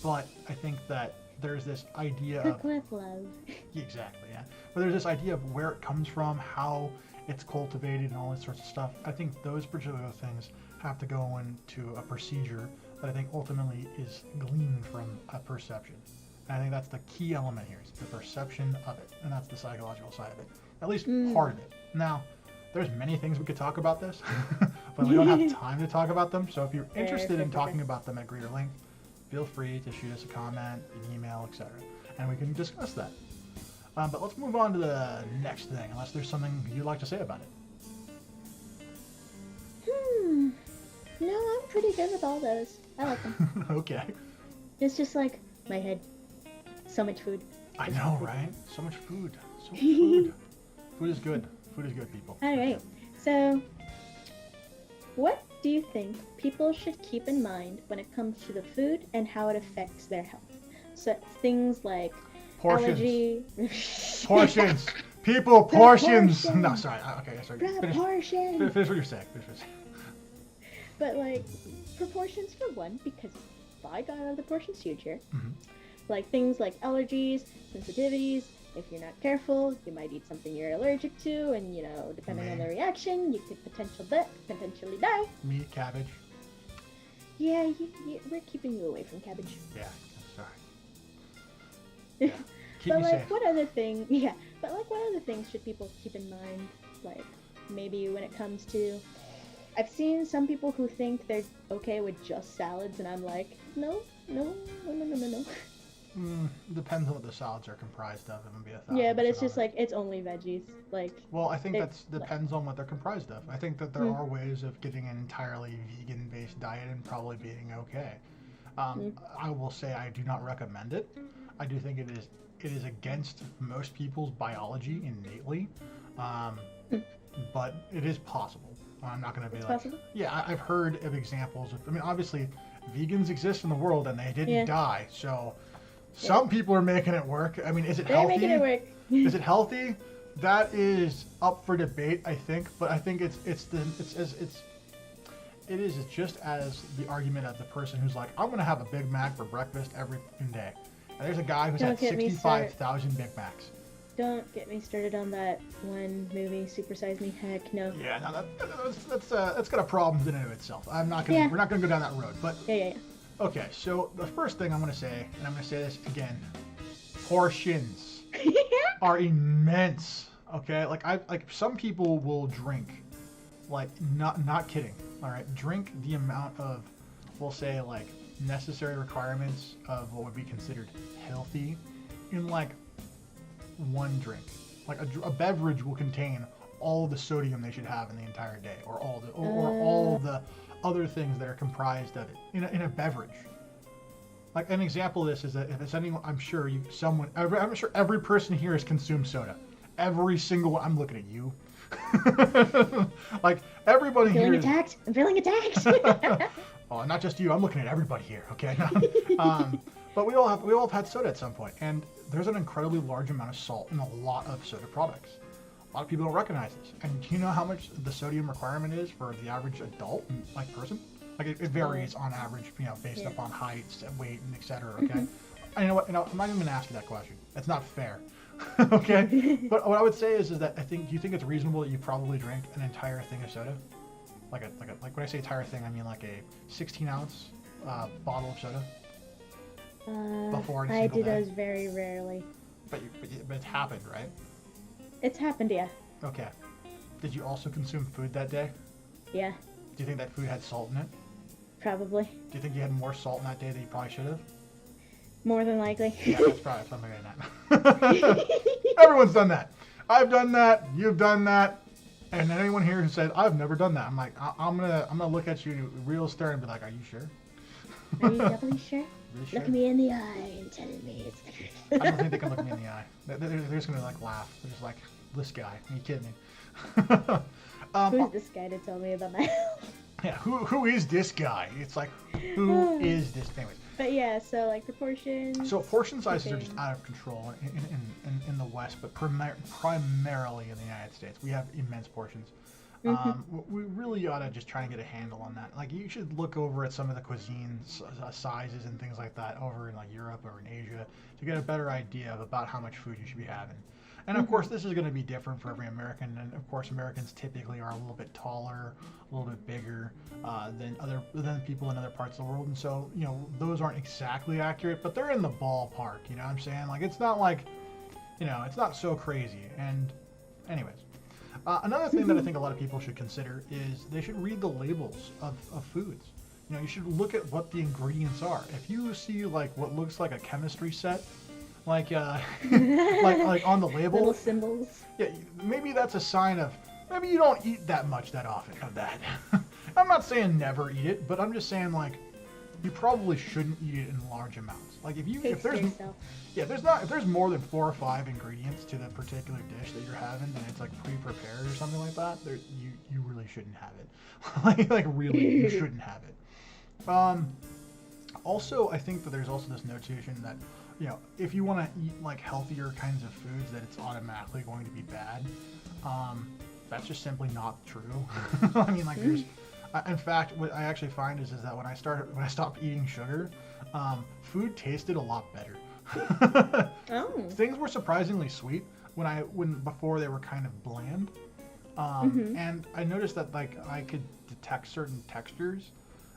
But I think that there's this idea Cook with love. Exactly, yeah. But there's this idea of where it comes from, how it's cultivated, and all this sorts of stuff. I think those particular things have to go into a procedure that I think ultimately is gleaned from a perception. And I think that's the key element here, is the perception of it, and that's the psychological side of it, at least part of it. Now, there's many things we could talk about this, but we don't have time to talk about them. So if you're interested in talking about them at greater length, feel free to shoot us a comment, an email, etc., and we can discuss that. But let's move on to the next thing, unless there's something you'd like to say about it. No, I'm pretty good with all those. I like them. Okay. It's just like my head. So much food. I know, right? So much food. So much food. Food is good. Food is good, people. All right. So, what do you think people should keep in mind when it comes to the food and how it affects their health? So things like portions. Allergy. Portions. People, portions. No, sorry. Okay, sorry. Proportions. Finish what you're saying. But like proportions for one, because by God, the portion's huge here. Mm-hmm. Like things like allergies, sensitivities. If you're not careful, you might eat something you're allergic to, and depending on the reaction, you could potentially die. Meat, cabbage. Yeah, we're keeping you away from cabbage. Yeah, sorry. Yeah. Keep but me like, safe. what other thing? Yeah, but like, what other things should people keep in mind? Like, maybe when it comes to, I've seen some people who think they're okay with just salads, and I'm like, no. Depends on what the salads are comprised of. It would be a yeah, but it's just like it's only veggies. Like. Well, I think that depends on what they're comprised of. I think that there are ways of getting an entirely vegan-based diet and probably being okay. I will say I do not recommend it. I do think it is against most people's biology innately, but it is possible. I'm not going to be possible? Yeah, I've heard of examples of. I mean, obviously, vegans exist in the world and they didn't die, so. Some people are making it work. I mean, is it healthy? They're making it work. Is it healthy? That is up for debate, I think. But I think it is just as the argument of the person who's like, I'm gonna have a Big Mac for breakfast every day. And there's a guy who's had 65,000 Big Macs. Don't get me started on that one movie, Super Size Me. Heck no. Yeah, no, that's got a problem in and of itself. We're not gonna go down that road. But yeah. Okay, so the first thing I'm going to say, and I'm going to say this again, portions are immense. Okay, like some people will drink like not kidding. All right, drink the amount of, we'll say like necessary requirements of what would be considered healthy in like one drink. Like a beverage will contain all the sodium they should have in the entire day, or all the other things that are comprised of it in a beverage. Like an example of this is that if it's anyone, I'm sure I'm sure every person here has consumed soda. Every single one. I'm looking at you. Like everybody here. I'm feeling attacked. Oh, not just you. I'm looking at everybody here. Okay. But we all have had soda at some point, and there's an incredibly large amount of salt in a lot of soda products. A lot of people don't recognize this. And do you know how much the sodium requirement is for the average adult, like person? Like it varies on average, based upon heights, weight, and etc. Okay. And you know what? I'm not even gonna ask you that question. That's not fair. Okay. But what I would say is that do you think it's reasonable that you probably drink an entire thing of soda? Like when I say entire thing, I mean like a 16-ounce bottle of soda. Before I do those very rarely. But it's happened, right? It's happened, yeah. Okay. Did you also consume food that day? Yeah. Do you think that food had salt in it? Probably. Do you think you had more salt in that day than you probably should have? More than likely. Yeah, that's probably something like that. Everyone's done that. I've done that. You've done that. And then anyone here who said, I've never done that, I'm like, I'm gonna look at you real stern and be like, are you sure? Are you definitely sure? Really sure? Look me in the eye and tell me it's I don't think they can look me in the eye. They're just gonna like laugh. They're just like, this guy. Are you kidding me? Who's this guy to tell me about my health? Yeah, who is this guy? It's like, who is this? Anyways. But yeah, so like proportions. So portion sizes are just out of control in the West, but primarily in the United States. We have immense portions. We really ought to just try and get a handle on that. Like you should look over at some of the cuisine sizes and things like that over in like Europe or in Asia to get a better idea of about how much food you should be having. And of course, this is going to be different for every American. And of course, Americans typically are a little bit taller, a little bit bigger than people in other parts of the world. And so, those aren't exactly accurate, but they're in the ballpark. You know what I'm saying? Like, it's not like, it's not so crazy. And anyways, another thing that I think a lot of people should consider is they should read the labels of foods. You should look at what the ingredients are. If you see like what looks like a chemistry set, like on the label, little symbols. Yeah, maybe that's a sign of maybe you don't eat that often of that. I'm not saying never eat it, but I'm just saying like you probably shouldn't eat it in large amounts. Like if there's more than 4 or 5 ingredients to the particular dish that you're having, and it's like pre-prepared or something like that, you really shouldn't have it. like really, you shouldn't have it. Also, I think that there's also this notation that if you want to eat like healthier kinds of foods, that it's automatically going to be bad. That's just simply not true. I mean, like there's, in fact, what I actually find is that when I stopped eating sugar, food tasted a lot better. Things were surprisingly sweet before they were kind of bland. And I noticed that like I could detect certain textures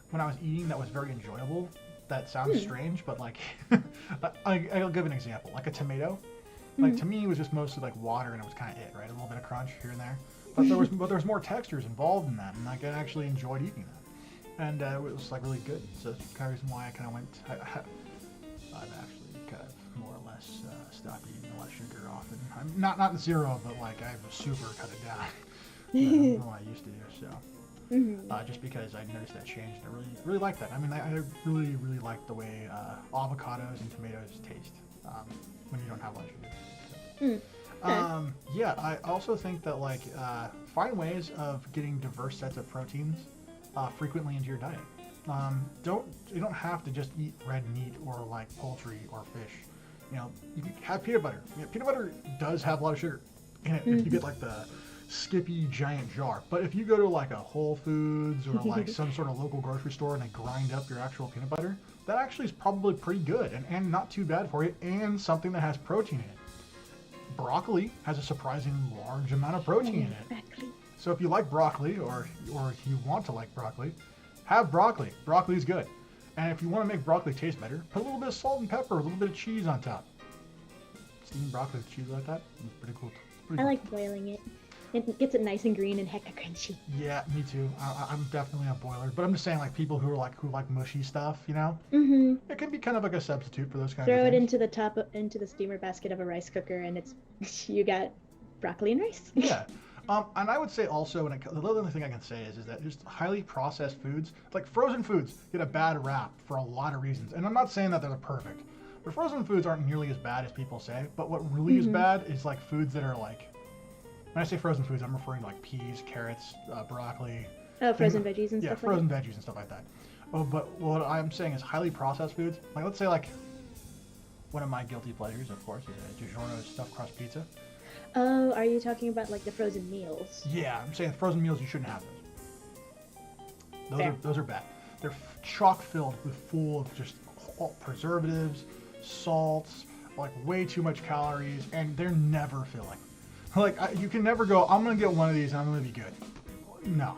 when I was eating that was very enjoyable. That sounds strange, but like, I'll give an example. Like a tomato, like to me it was just mostly like water, and it was kind of it, right? A little bit of crunch here and there, but there was more textures involved in that, and like I actually enjoyed eating that, and it was like really good. So that's kind of reason why I kind of went. I've actually kind of more or less stopped eating a lot of sugar often. I'm not zero, but like I've super cut it down than what I used to do. So. Just because I noticed that change, and I really like that. I mean, I really like the way avocados and tomatoes taste when you don't have a lot of sugar. Yeah, I also think that like find ways of getting diverse sets of proteins frequently into your diet. You don't have to just eat red meat or like poultry or fish. You can have peanut butter. Peanut butter does have a lot of sugar in it. If you get like the Skippy giant jar, but if you go to like a Whole Foods or like some sort of local grocery store and they grind up your actual peanut butter, that actually is probably pretty good and not too bad for you, and something that has protein in it. Broccoli has a surprisingly large amount of protein in it. So if you like broccoli or you want to like broccoli, have broccoli. Broccoli is good. And if you want to make broccoli taste better, put a little bit of salt and pepper, a little bit of cheese on top. Steamed broccoli with cheese like that is pretty cool. I like boiling it. It gets it nice and green and hecka crunchy. Yeah, me too. I'm definitely a boiler, but I'm just saying, like people who like mushy stuff, you know, Mm-hmm. it can be kind of like a substitute for those kinds of Throw it things. into the steamer basket of a rice cooker, and it's you got broccoli and rice. Yeah. And I would say also, the other thing I can say is that just highly processed foods, like frozen foods, get a bad rap for a lot of reasons. And I'm not saying that they're perfect, but frozen foods aren't nearly as bad as people say. But what really is bad is like foods that are like, when I say frozen foods, I'm referring to like peas, carrots, broccoli. Oh, frozen veggies and yeah, stuff. Frozen veggies and stuff like that. Oh, but what I'm saying is highly processed foods. Like let's say like one of my guilty pleasures, of course, is a DiGiorno stuffed crust pizza. Oh, are you talking about like the frozen meals? Yeah, I'm saying frozen meals, you shouldn't have those. Those are bad. They're chock filled with full of just preservatives, salts, like way too much calories, and they're never filling. Like you can never go, I'm gonna get one of these and I'm gonna be good. No,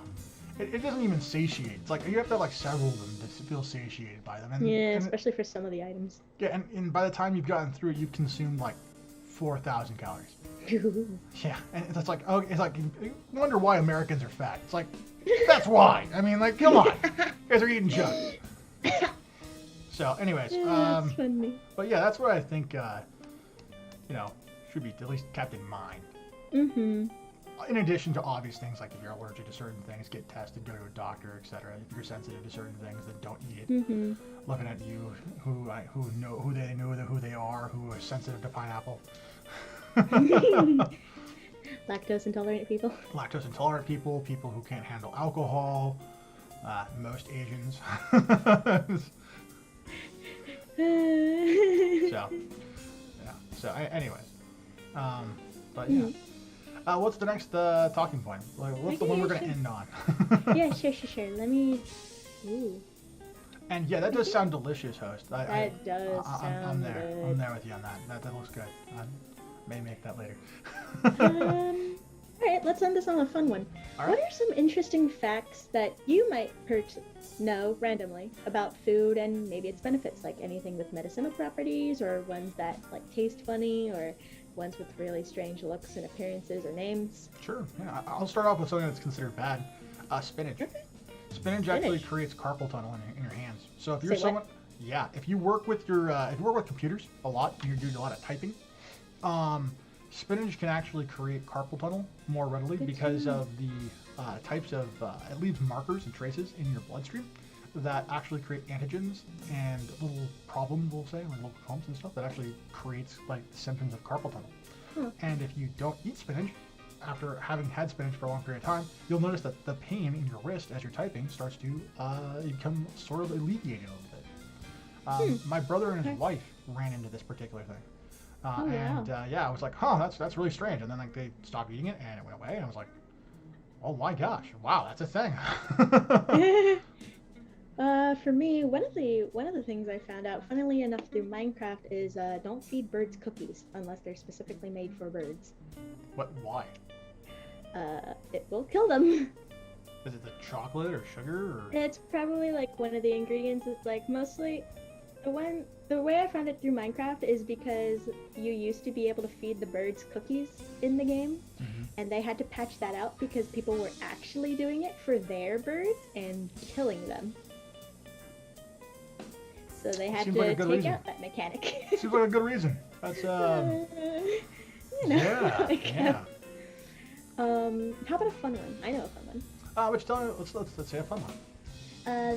it doesn't even satiate. It's like you have to have like several of them to feel satiated by them. And especially for some of the items. Yeah, and by the time you've gotten through it, you've consumed like 4,000 calories. Yeah, and it's like, oh, it's like, you wonder why Americans are fat. It's like, that's why. I mean, like, come on, you guys are eating junk. So, anyways, that's funny. But yeah, that's what I think, should be at least kept in mind. Mm-hmm. In addition to obvious things like if you're allergic to certain things, get tested, go to a doctor, etc. If you're sensitive to certain things, then don't eat it. Mm-hmm. Looking at you, who they are, who are sensitive to pineapple. Lactose intolerant people. Lactose intolerant people, people who can't handle alcohol, most Asians. Anyways, but yeah. What's the next talking point? Like, what's the one we're gonna end on? Yeah, sure. Let me. Ooh. And yeah, that does sound delicious, host. That does sound I'm there. good. I'm there with you on that. That looks good. I may make that later. All right, let's end this on a fun one. All right. What are some interesting facts that you might know randomly about food and maybe its benefits, like anything with medicinal properties, or ones that like taste funny, or ones with really strange looks and appearances or names? Sure. Yeah, I'll start off with something that's considered bad. Spinach. Okay. Spinach actually creates carpal tunnel in your hands. So if you're someone, if you work with computers a lot, and you're doing a lot of typing, spinach can actually create carpal tunnel more readily because of the types of it leaves markers and traces in your bloodstream that actually create antigens and little problems, we'll say, like local clumps and stuff that actually creates like symptoms of carpal tunnel. And if you don't eat spinach, after having had spinach for a long period of time, you'll notice that the pain in your wrist as you're typing starts to become sort of alleviated a little bit. My brother and his wife ran into this particular thing. I was like, that's really strange. And then like they stopped eating it and it went away. And I was like, oh my gosh, wow, that's a thing. For me, one of the things I found out, funnily enough, through Minecraft is don't feed birds cookies unless they're specifically made for birds. What? Why? It will kill them. Is it the chocolate or sugar or? It's probably like one of the ingredients. It's like mostly the way I found it through Minecraft is because you used to be able to feed the birds cookies in the game, and they had to patch that out because people were actually doing it for their birds and killing them. So they had to take out that mechanic. Seems like a good reason. That's yeah. How about a fun one? I know a fun one. Let's say a fun one.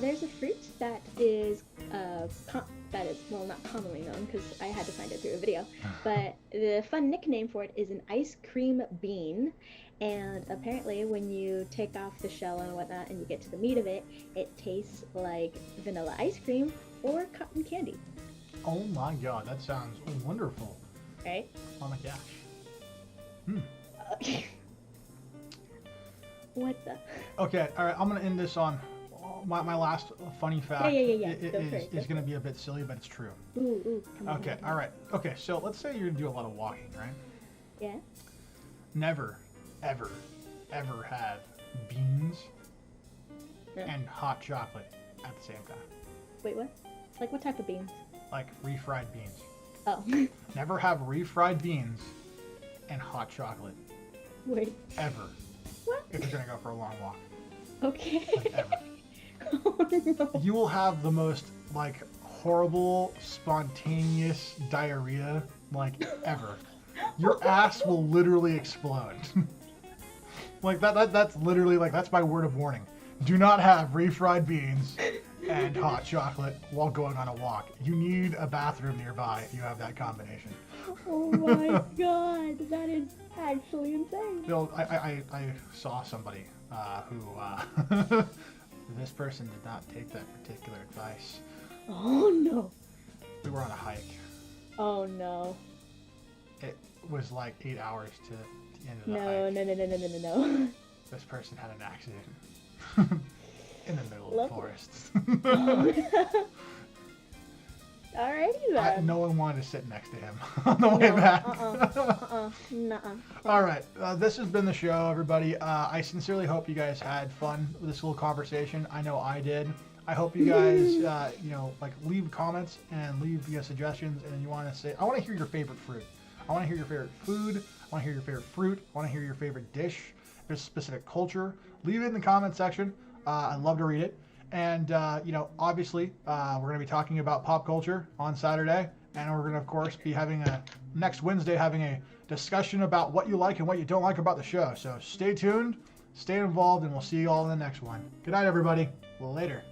There's a fruit that is not commonly known because I had to find it through a video, but the fun nickname for it is an ice cream bean. And apparently when you take off the shell and whatnot and you get to the meat of it, it tastes like vanilla ice cream or cotton candy. Oh my god, that sounds wonderful. Right? Oh my gosh. What the? Okay, alright, I'm going to end this on my last funny fact. Is going to be a bit silly, but it's true. Ooh, okay, alright. Okay, so let's say you're going to do a lot of walking, right? Yeah. Never, ever have beans and hot chocolate at the same time. Wait, what? Like what type of beans? Like refried beans. Oh. Never have refried beans and hot chocolate Wait. Ever. What? If you're gonna go for a long walk. Okay. Like, ever. Oh no. You will have the most, like, horrible, spontaneous diarrhea, like, ever. Your ass will literally explode. Like, that's literally, like, that's my word of warning. Do not have refried beans and hot chocolate while going on a walk. You need a bathroom nearby if you have that combination. Oh my god, that is actually insane. You know, I saw somebody who, this person did not take that particular advice. Oh no. We were on a hike. Oh no. It was like 8 hours to the end of the No, hike. no. This person had an accident in the middle of the forest. Alrighty then. No one wanted to sit next to him on the way back. Nuh-uh. All right, this has been the show, everybody. I sincerely hope you guys had fun with this little conversation. I know I did. I hope you guys, like leave comments and leave suggestions, and you want to say, I want to hear your favorite fruit. I want to hear your favorite food. I want to hear your favorite fruit. I want to hear your favorite dish. If there's a specific culture, leave it in the comment section. I'd love to read it. And, obviously, we're going to be talking about pop culture on Saturday. And we're going to, of course, be having next Wednesday, having a discussion about what you like and what you don't like about the show. So stay tuned, stay involved, and we'll see you all in the next one. Good night, everybody. Later.